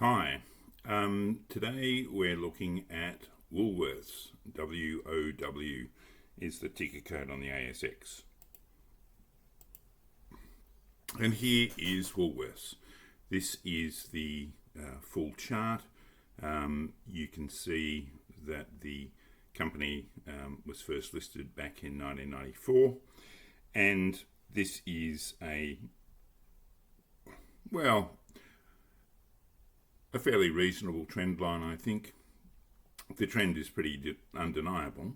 Hi, today we're looking at Woolworths. WOW is the ticker code on the ASX. And here is Woolworths. This is the full chart. You can see that the company was first listed back in 1994, and this is a fairly reasonable trend line, I think. The trend is pretty undeniable,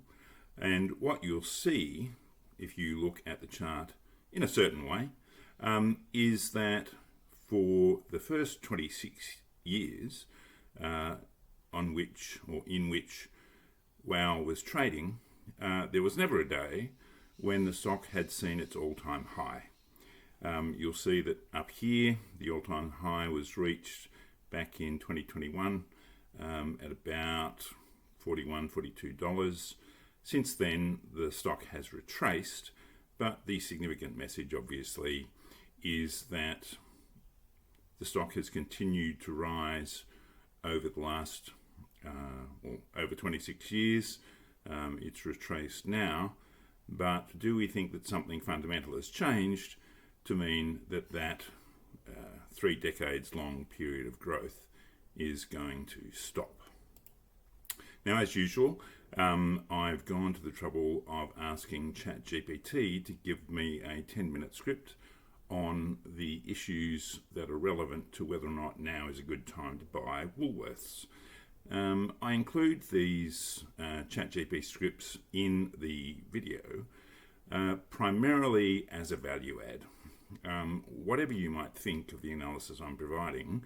and what you'll see if you look at the chart in a certain way is that for the first 26 years in which WOW was trading, there was never a day when the stock had seen its all-time high. You'll see that up here the all-time high was reached back in 2021 at about $41, $42. Since then, the stock has retraced, but the significant message, obviously, is that the stock has continued to rise over the last, over 26 years. It's retraced now, but do we think that something fundamental has changed to mean that 3 decades long period of growth is going to stop? Now, as usual, I've gone to the trouble of asking ChatGPT to give me a 10-minute script on the issues that are relevant to whether or not now is a good time to buy Woolworths. I include these ChatGPT scripts in the video primarily as a value add. Whatever you might think of the analysis I'm providing,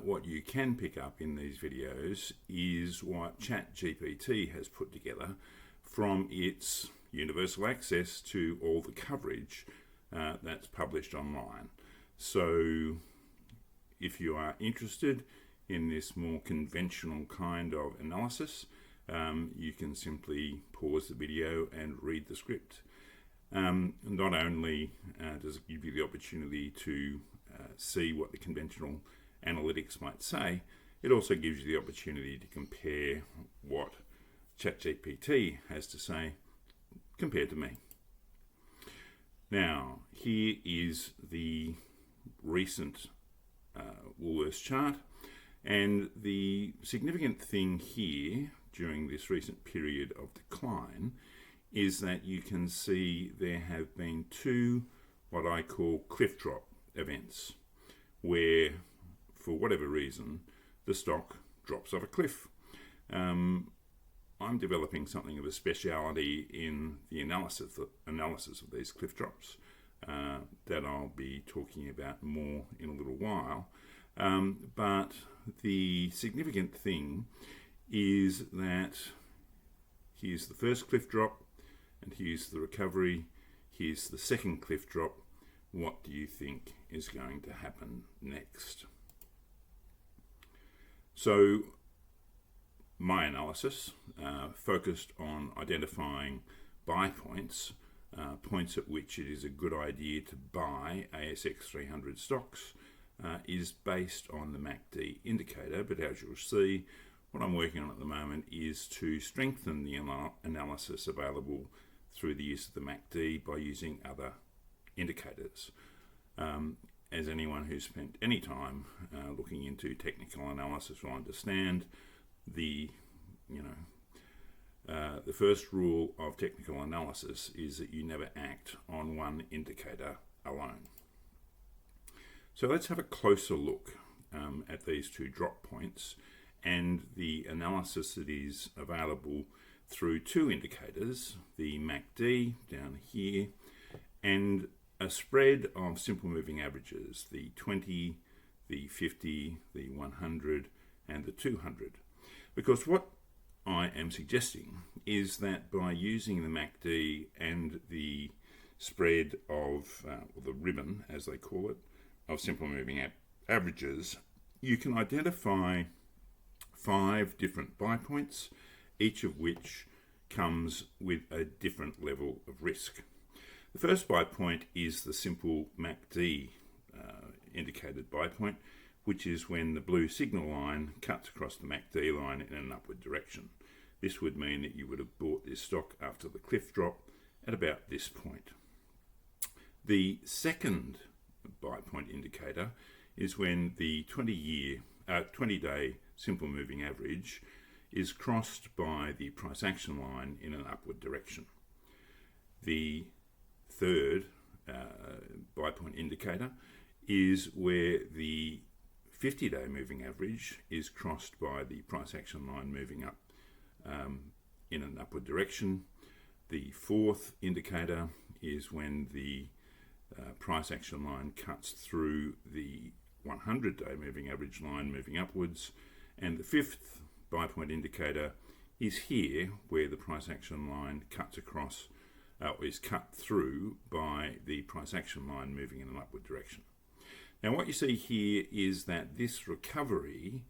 what you can pick up in these videos is what ChatGPT has put together from its universal access to all the coverage that's published online. So if you are interested in this more conventional kind of analysis, you can simply pause the video and read the script. Not only does it give you the opportunity to see what the conventional analytics might say, it also gives you the opportunity to compare what ChatGPT has to say compared to me. Now, here is the recent Woolworths chart, and the significant thing here during this recent period of decline is that you can see there have been 2 what I call cliff drop events, where for whatever reason the stock drops off a cliff. I'm developing something of a speciality in the analysis of these cliff drops that I'll be talking about more in a little while. But the significant thing is that here's the first cliff drop, and here's the recovery. Here's the second cliff drop. What do you think is going to happen next? So my analysis focused on identifying buy points, points at which it is a good idea to buy ASX 300 stocks, is based on the MACD indicator. But as you'll see, what I'm working on at the moment is to strengthen the analysis available through the use of the MACD by using other indicators. As anyone who's spent any time looking into technical analysis will understand, the first rule of technical analysis is that you never act on one indicator alone. So let's have a closer look at these 2 drop points and the analysis that is available through 2 indicators, the MACD down here and a spread of simple moving averages, the 20, the 50, the 100 and the 200. Because what I am suggesting is that by using the MACD and the spread of, or the ribbon as they call it, of simple moving averages, you can identify 5 different buy points, each of which comes with a different level of risk. The first buy point is the simple MACD indicated buy point, which is when the blue signal line cuts across the MACD line in an upward direction. This would mean that you would have bought this stock after the cliff drop at about this point. The second buy point indicator is when the 20-day simple moving average is crossed by the price action line in an upward direction. The third buy point indicator is where the 50-day moving average is crossed by the price action line moving up in an upward direction. The fourth indicator is when the price action line cuts through the 100-day moving average line moving upwards. And the fifth buy point indicator is here, where the price action line cuts across, is cut through by the price action line moving in an upward direction. Now what you see here is that this recovery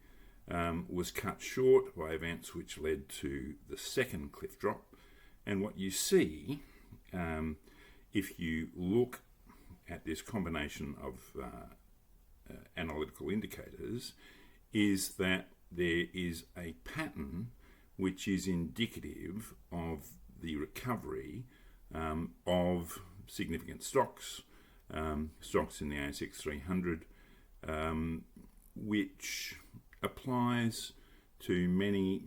was cut short by events which led to the second cliff drop. And what you see, if you look at this combination of analytical indicators, is that there is a pattern which is indicative of the recovery of significant stocks, stocks in the ASX 300, which applies to many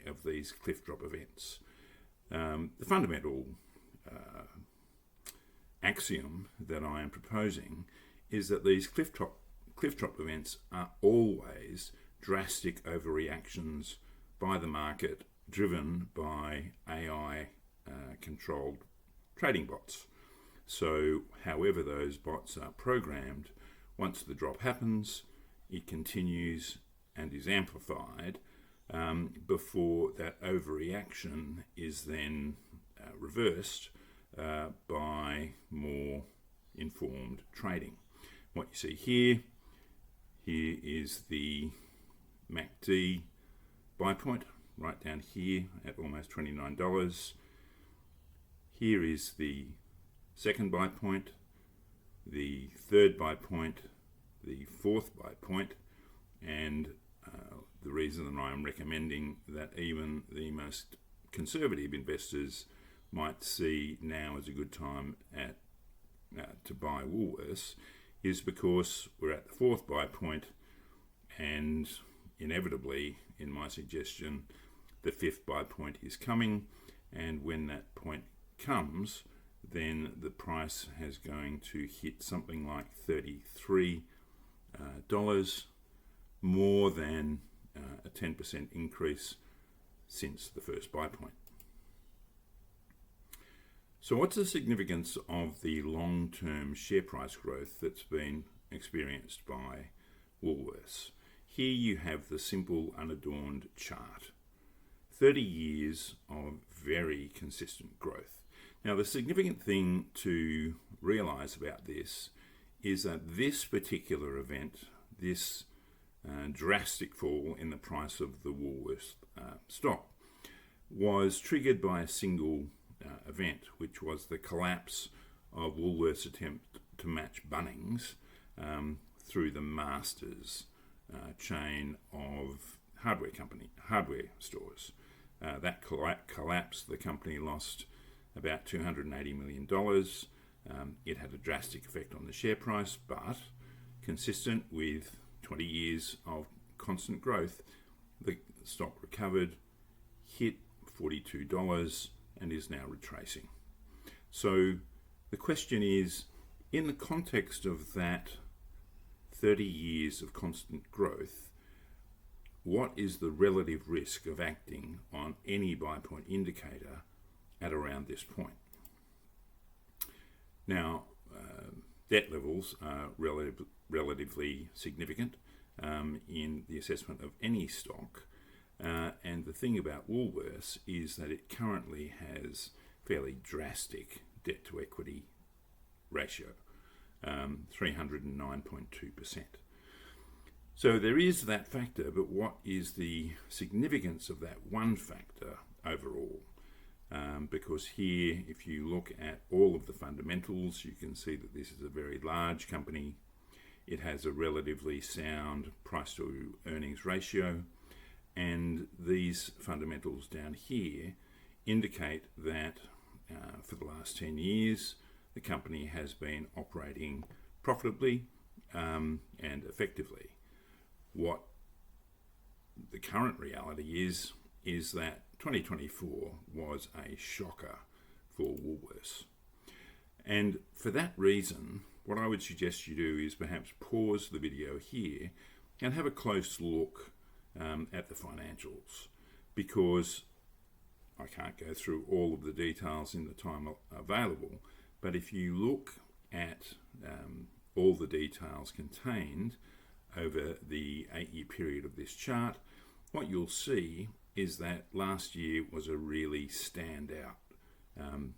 of these cliff drop events. The fundamental axiom that I am proposing is that these cliff drop events are always drastic overreactions by the market, driven by AI controlled trading bots. So however those bots are programmed, once the drop happens, it continues and is amplified before that overreaction is then reversed by more informed trading. What you see here is the MACD buy point right down here at almost $29. Here is the second buy point, the third buy point, the fourth buy point, and the reason that I'm recommending that even the most conservative investors might see now as a good time to buy Woolworths is because we're at the fourth buy point, and inevitably, in my suggestion, the fifth buy point is coming, and when that point comes, then the price is going to hit something like $33, more than a 10% increase since the first buy point. So what's the significance of the long-term share price growth that's been experienced by Woolworths? Here you have the simple, unadorned chart. 30 years of very consistent growth. Now, the significant thing to realise about this is that this particular event, this drastic fall in the price of the Woolworths stock, was triggered by a single event, which was the collapse of Woolworths' attempt to match Bunnings through the Masters chain of hardware stores. That collapse, the company lost about $280 million. It had a drastic effect on the share price, but consistent with 20 years of constant growth, the stock recovered, hit $42, and is now retracing. So the question is, in the context of that 30 years of constant growth, what is the relative risk of acting on any buy point indicator at around this point? Now, debt levels are relatively significant in the assessment of any stock. And the thing about Woolworths is that it currently has fairly drastic debt to equity ratio, 309.2%. So there is that factor, but what is the significance of that one factor overall? Because here, if you look at all of the fundamentals, you can see that this is a very large company. It has a relatively sound price to earnings ratio, and these fundamentals down here indicate that for the last 10 years the company has been operating profitably and effectively. What the current reality is that 2024 was a shocker for Woolworths. And for that reason, what I would suggest you do is perhaps pause the video here and have a close look at the financials, because I can't go through all of the details in the time available, but if you look at all the details contained over the 8-year period of this chart, what you'll see is that last year was a really standout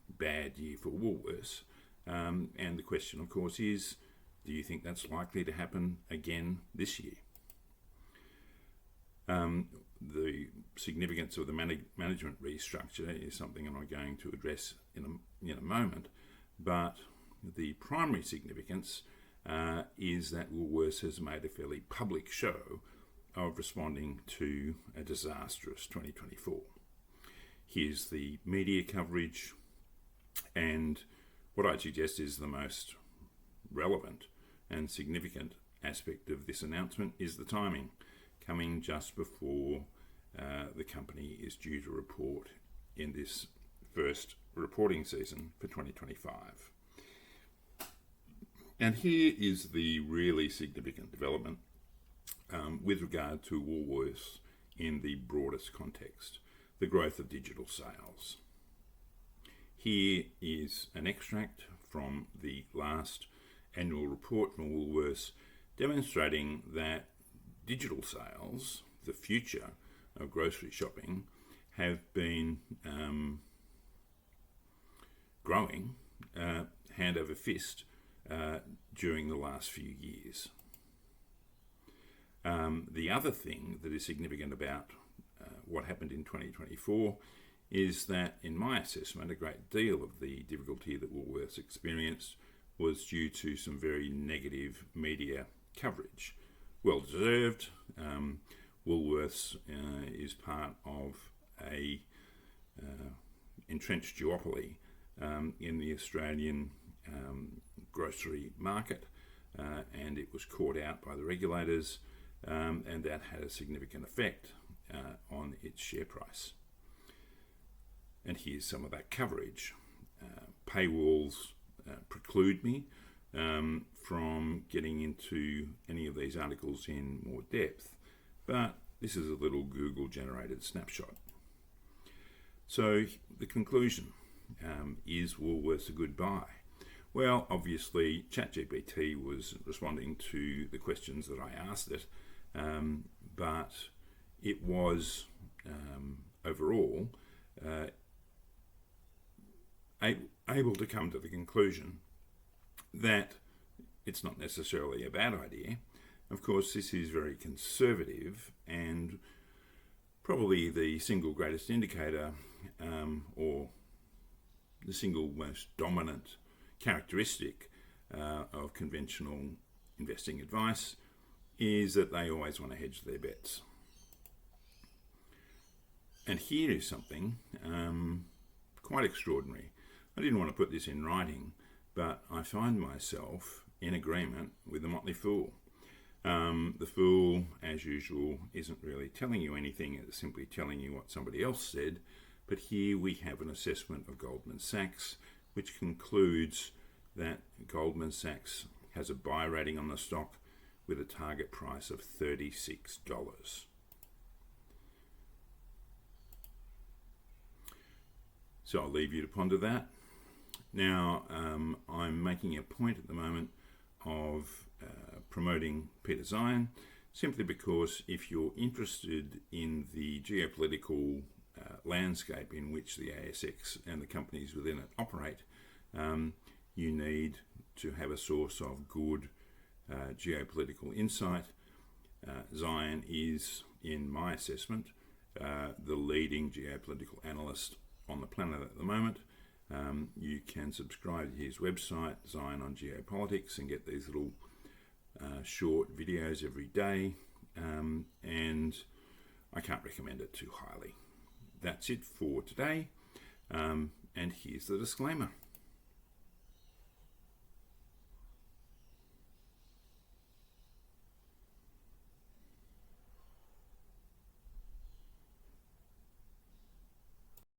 bad year for Woolworths. And the question, of course, is, do you think that's likely to happen again this year? The significance of the management restructure is something I'm going to address in a moment, but the primary significance is that Woolworths has made a fairly public show of responding to a disastrous 2024. Here's the media coverage, and what I'd suggest is the most relevant and significant aspect of this announcement is the timing, coming just before the company is due to report in this first reporting season for 2025. And here is the really significant development with regard to Woolworths in the broadest context, the growth of digital sales. Here is an extract from the last annual report from Woolworths demonstrating that digital sales, the future of grocery shopping, have been growing hand over fist during the last few years. The other thing that is significant about what happened in 2024 is that, in my assessment, a great deal of the difficulty that Woolworths experienced was due to some very negative media coverage. Well deserved. Woolworths is part of a entrenched duopoly in the Australian grocery market, and it was caught out by the regulators, and that had a significant effect on its share price. And here's some of that coverage. Paywalls preclude me from getting into any of these articles in more depth, but this is a little Google-generated snapshot. So the conclusion, is Woolworths a good buy? Well, obviously, ChatGPT was responding to the questions that I asked it, but it was overall able to come to the conclusion that it's not necessarily a bad idea. Of course, this is very conservative, and probably the single greatest indicator, or the single most dominant characteristic of conventional investing advice, is that they always want to hedge their bets. And here is something quite extraordinary. I didn't want to put this in writing, but I find myself in agreement with the Motley Fool. The Fool, as usual, isn't really telling you anything, it's simply telling you what somebody else said. But here we have an assessment of Goldman Sachs, which concludes that Goldman Sachs has a buy rating on the stock with a target price of $36. So I'll leave you to ponder that. Now, I'm making a point at the moment of promoting Peter Zion, simply because if you're interested in the geopolitical landscape in which the ASX and the companies within it operate, you need to have a source of good geopolitical insight. Zion is, in my assessment, the leading geopolitical analyst on the planet at the moment. You can subscribe to his website, Zion on Geopolitics, and get these little short videos every day, and I can't recommend it too highly. That's it for today, and here's the disclaimer.